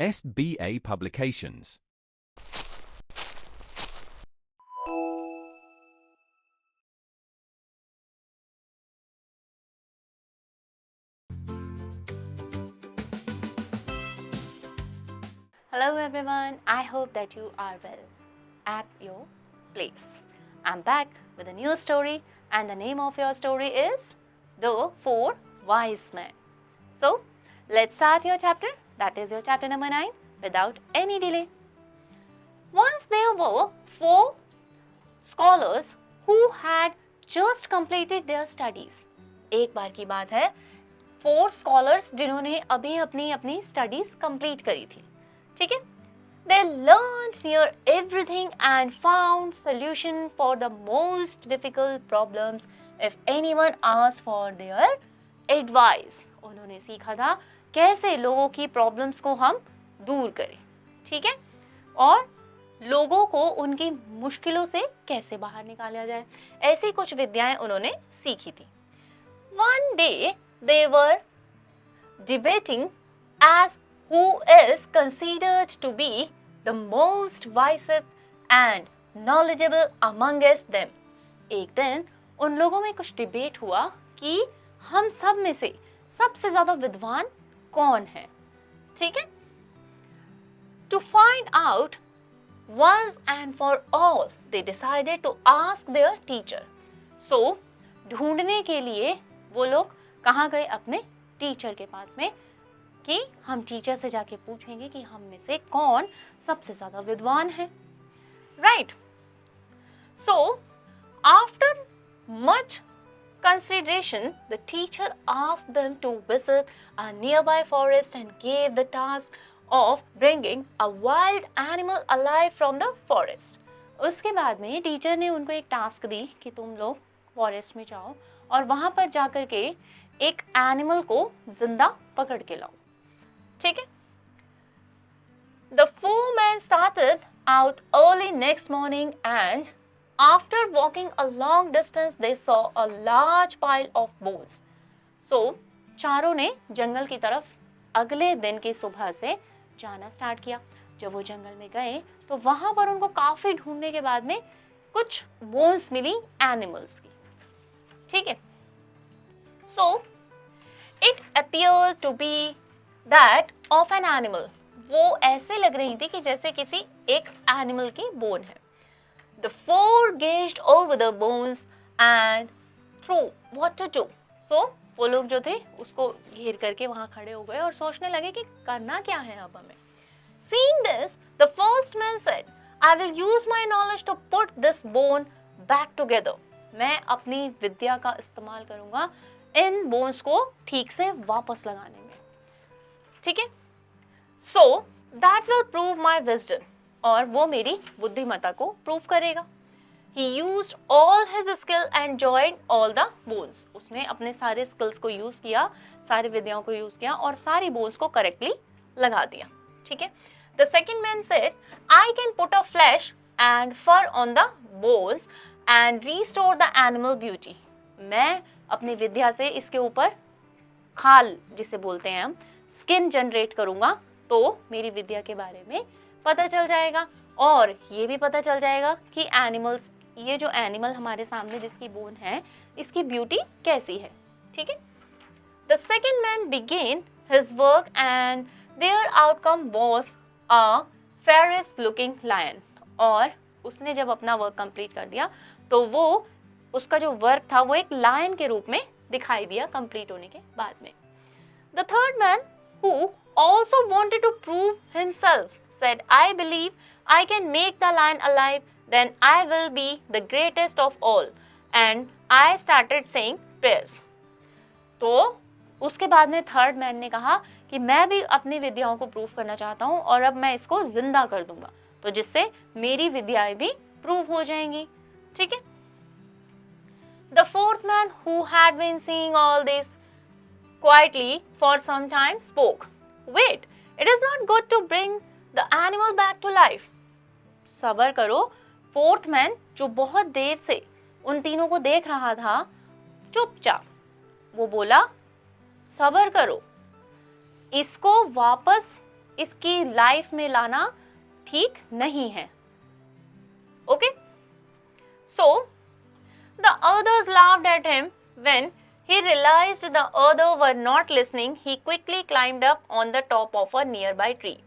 SBA Publications. Hello everyone, I hope that you are well at your place. I'm back with a new story and the name of your story is The Four Wise Men. So, let's start your chapter, that is your chapter number 9, without any delay. Once there were 4 scholars who had just completed their studies. एक बार की बात है 4 scholars जिन्होंने अभी अपनी studies complete करी थी. ठीक है? They learned near everything and found solution for the most difficult problems if anyone asked for their advice. उन्होंने सीखा था कैसे लोगों की प्रॉब्लम्स को हम दूर करें, ठीक है, और लोगों को उनकी मुश्किलों से कैसे बाहर निकाला जाए. ऐसी कुछ विद्याएं उन्होंने सीखी थी. One day they were debating as who is considered to be the most wisest and knowledgeable amongst them. एक दिन उन लोगों में कुछ डिबेट हुआ कि हम सब में से सबसे ज्यादा विद्वान कौन है, ठीक है. To find out once and for all, they decided to ask their teacher. So, ढूंढने के लिए वो लोग कहाँ गए? अपने टीचर के पास में, कि हम टीचर से जाके पूछेंगे कि हम में से कौन सबसे ज्यादा विद्वान है. Right. So after much consideration, the teacher asked them to visit a nearby forest and gave the task of bringing a wild animal alive from the forest. उसके बाद में टीचर ने उनको एक टास्क दी कि तुम लोग फॉरेस्ट में जाओ और वहां पर जाकर के एक एनिमल को जिंदा पकड़ के लाओ, ठीक है. The 4 men started out early next morning and after walking a long distance they saw a large pile of bones. So, चारों ने जंगल की तरफ अगले दिन की सुबह से जाना स्टार्ट किया. जब वो जंगल में गए तो वहां पर उनको काफी ढूंढने के बाद में कुछ बोन्स मिली एनिमल्स की, ठीक है. So, it appears to be that of an animal. वो ऐसे लग रही थी कि जैसे किसी एक एनिमल की बोन है. The 4 gazed over the bones and through what to do. So वो लोग जो थे उसको घेर करके वहां खड़े हो गए और सोचने लगे कि करना क्या है अब हमें. Seeing this, the first man said, I will use my knowledge to put this bone back together. मैं अपनी विद्या का इस्तेमाल करूंगा इन बोन्स को ठीक से वापस लगाने में, ठीक है. So that will prove my wisdom. और वो मेरी बुद्धिमत्ता को प्रूव करेगा. He used all his skill and joined all the bones. उसने अपने सारे स्किल्स को यूज किया, सारी विद्याओं को यूज किया और सारी बोन्स को करेक्टली लगा दिया, ठीक है. The second man said, I can put a flesh and fur on the bones and restore the animal beauty. मैं अपनी विद्या से इसके ऊपर खाल जिसे बोलते हैं हम स्किन जनरेट करूंगा तो मेरी विद्या के बारे में पता चल जाएगा और ये भी पता चल जाएगा कि एनिमल्स, ये जो एनिमल हमारे सामने जिसकी बोन है इसकी ब्यूटी कैसी है, ठीक है. The second man began his work and their outcome was a fierce looking lion. और उसने जब अपना वर्क कंप्लीट कर दिया तो वो उसका जो वर्क था वो एक लायन के रूप में दिखाई दिया कंप्लीट होने के बाद में. The third man who also wanted to prove himself said, I believe I can make the lion alive, then I will be the greatest of all. And I started saying prayers. तो उसके बाद में third man ने कहा कि मैं भी अपनी विद्याओं को प्रूव करना चाहता हूँ और अब मैं इसको जिंदा कर दूंगा तो जिससे मेरी विद्याएं भी प्रूव हो जाएंगी, ठीक है. The fourth man who had been seeing all this quietly for some time spoke. Wait, it is not good to bring the animal back to life. सबर करो. फोर्थ मैन जो बहुत देर से उन तीनों को देख रहा था चुपचाप वो बोला, सबर करो, इसको वापस इसकी लाइफ में लाना ठीक नहीं है. Okay? So, the others laughed at him. When he realized the others were not listening, he quickly climbed up on the top of a nearby tree.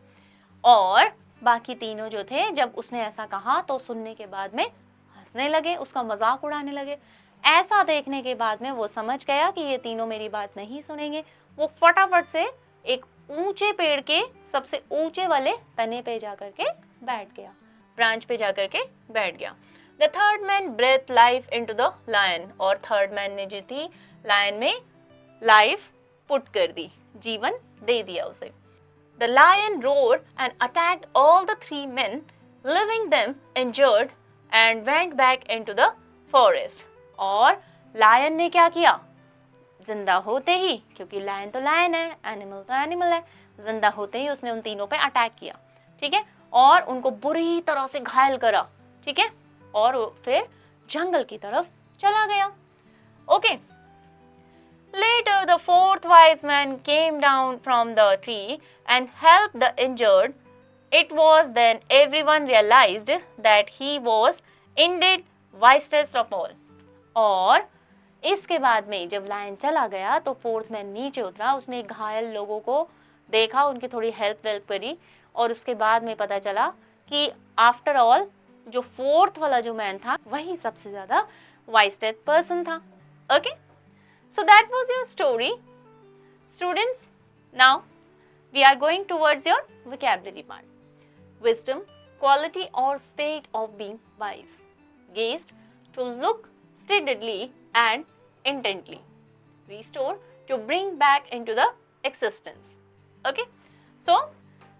और बाकी तीनों जो थे, जब उसने ऐसा कहा तो सुनने के बाद में हंसने लगे, उसका मजाक उड़ाने लगे. ऐसा देखने के बाद में वो समझ गया कि ये तीनों मेरी बात नहीं सुनेंगे. वो फटाफट से एक ऊंचे पेड़ के सबसे ऊंचे वाले तने पे जाकर के बैठ गया, ब्रांच पे जाकर के बैठ गया. The third man breath life into the lion. और थर्ड मैन ने जो थी लायन में लाइफ पुट कर दी, जीवन दे दिया उसे. The lion roared and attacked all the three men, leaving them injured and went back into the forest. और लायन ने क्या किया, जिंदा होते ही, क्योंकि लायन तो लायन है, एनिमल तो एनिमल है, जिंदा होते ही उसने उन तीनों पे अटैक किया. ठीक है, और उनको बुरी तरह से घायल करा. ठीक है, और फिर जंगल की तरफ चला गया. Okay. Later the fourth wise man came down from the tree and helped the injured. It was then everyone realized that he was indeed wisest of all. और इसके बाद में जब लायन चला गया तो फोर्थ मैन नीचे उतरा, उसने घायल लोगों को देखा, उनकी थोड़ी हेल्प करी, और उसके बाद में पता चला कि आफ्टर ऑल जो फोर्थ वाला जो मैन था वही सबसे ज्यादा वाइस्टेस्ट पर्सन था. Okay, so that was your story. Students, now we are going towards your vocabulary part. Wisdom, quality और state of being wise. Gazed, to look steadily and intently. Restore, to bring back into the existence. Okay, so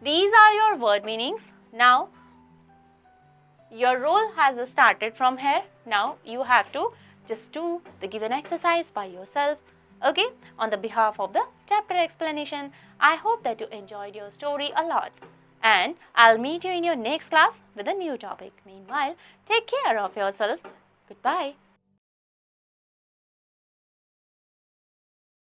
these are your word meanings. Now your role has started from here. Now you have to just do the given exercise by yourself. Okay, on the behalf of the chapter explanation, I hope that you enjoyed your story a lot, and I'll meet you in your next class with a new topic. Meanwhile, take care of yourself. Goodbye.